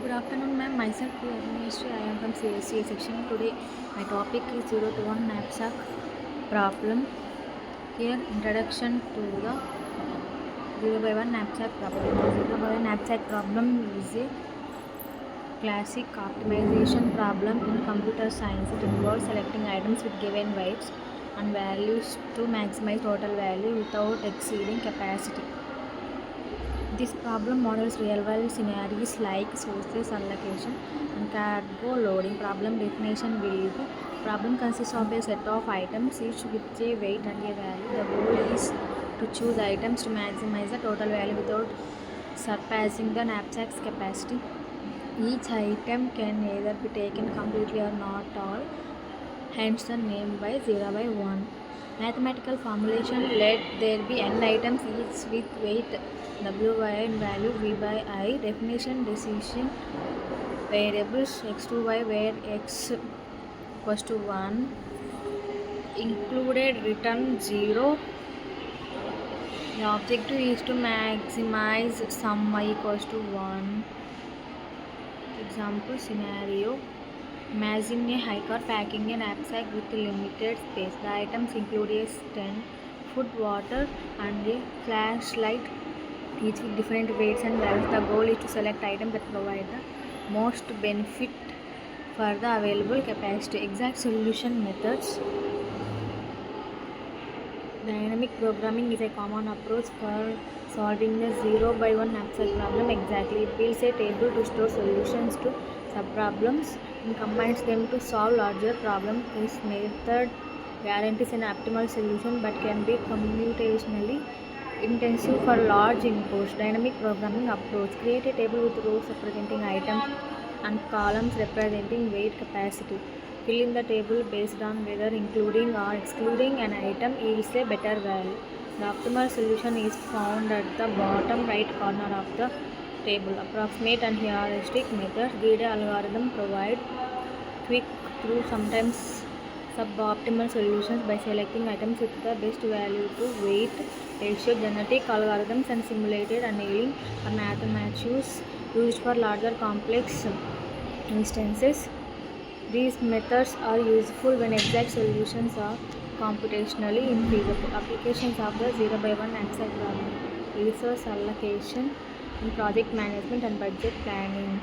Good afternoon, ma'am. Myself, Agnesha. I am from CSCA section. Today, my topic is 0 to 1 knapsack problem. Here, introduction to the 0 by 1 knapsack problem. The 0 by 1 knapsack problem is a classic optimization problem in computer science. It involves selecting items with given weights and values to maximize total value without exceeding capacity. This problem models real-world scenarios like sources allocation and cargo loading. Problem definition will be: problem consists of a set of items, each with a weight and a value. The goal is to choose items to maximize the total value without surpassing the knapsack's capacity. Each item can either be taken completely or not all, hence the name by 0 by 1. Mathematical formulation: let there be n items each with weight w by and value v by I. Definition: decision variables x to y where x equals to 1 included return 0. The objective is to maximize sum y equals to 1. Example scenario: imagine a hiker packing a knapsack with limited space. The items include a tent, food, water, and a flashlight, each with different weights and values. The goal is to select items that provide the most benefit for the available capacity. Exact solution methods. Dynamic programming is a common approach for solving the 0 by 1 knapsack problem. Exactly, it builds a table to store solutions to subproblems and combines them to solve larger problems. This method guarantees an optimal solution but can be computationally intensive for large inputs. Dynamic programming approach: create a table with rows representing items and columns representing weight capacity. Fill in the table based on whether including or excluding an item yields a better value. The optimal solution is found at the bottom right corner of the table. Approximate and heuristic methods. Guide algorithm provide quick through sometimes suboptimal solutions by selecting items with the best value to weight ratio. Genetic algorithms and simulated annealing are mathematics used for larger complex instances. These methods are useful when exact solutions are computationally infeasible. Applications of the 0 by 1 knapsack problem: resource allocation in project management and budget planning,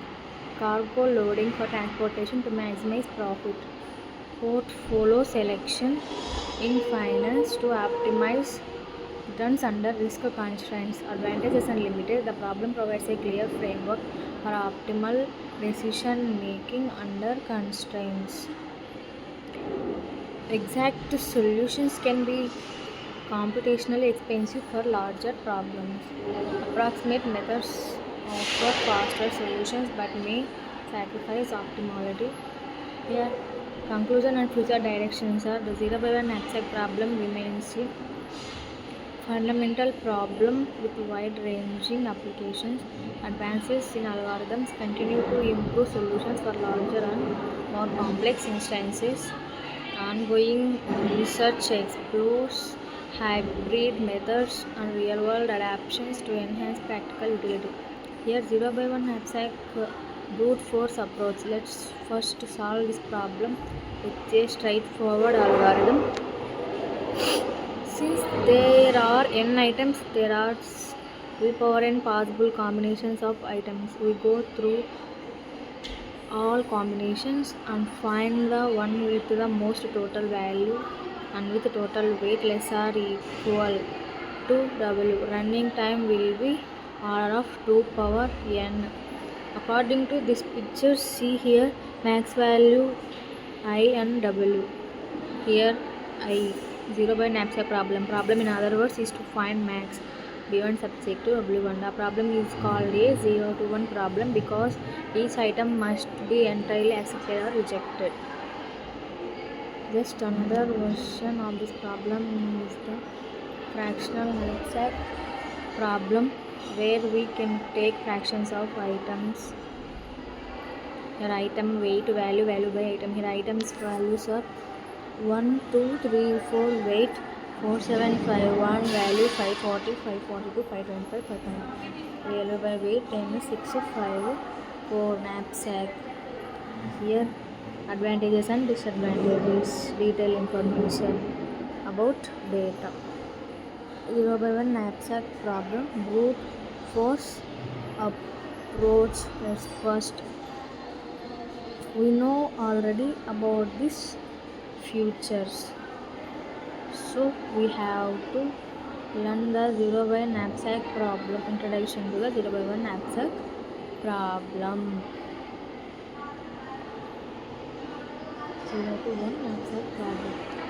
cargo loading for transportation to maximize profit, portfolio selection in finance to optimize returns under risk constraints. Advantages and limitations. The problem provides a clear framework for optimal decision making under constraints. Exact solutions can be computationally expensive for larger problems. Approximate methods offer faster solutions but may sacrifice optimality. Here, conclusion and future directions are: the 0 by 1 knapsack problem remains a fundamental problem with wide-ranging applications. Advances in algorithms continue to improve solutions for larger and more complex instances. Ongoing research explores hybrid methods and real-world adaptations to enhance practical utility. Here, 0 by 1 knapsack brute force approach. Let's first solve this problem with a straightforward algorithm. Since there are n items, there are v power n possible combinations of items. We go through all combinations and find the one with the most total value and with total weight less or equal to w. Running time will be order of 2 power n. According to this picture, see here max value I and w. Here I. 0 by knapsack problem. Problem in other words is to find max b1 subject to w1. The problem is called a 0 to 1 problem because each item must be entirely accepted or rejected. Just another version of this problem is the fractional knapsack problem, where we can take fractions of items. Here item weight, value, value by item. Here items values are 1, 2, 3, 4 weight, 4, 7, 5, 1 value, 540, 542, 525, 520. Value by weight 10, 6, 5, 4 knapsack. Here advantages and disadvantages, detailed information about data. 0 by 1 knapsack problem, brute force approach. Let's first, we know already about this futures, so we have to learn the 0 by knapsack problem. Introduction to the 0 by 1 knapsack problem. 0 to 1 knapsack problem.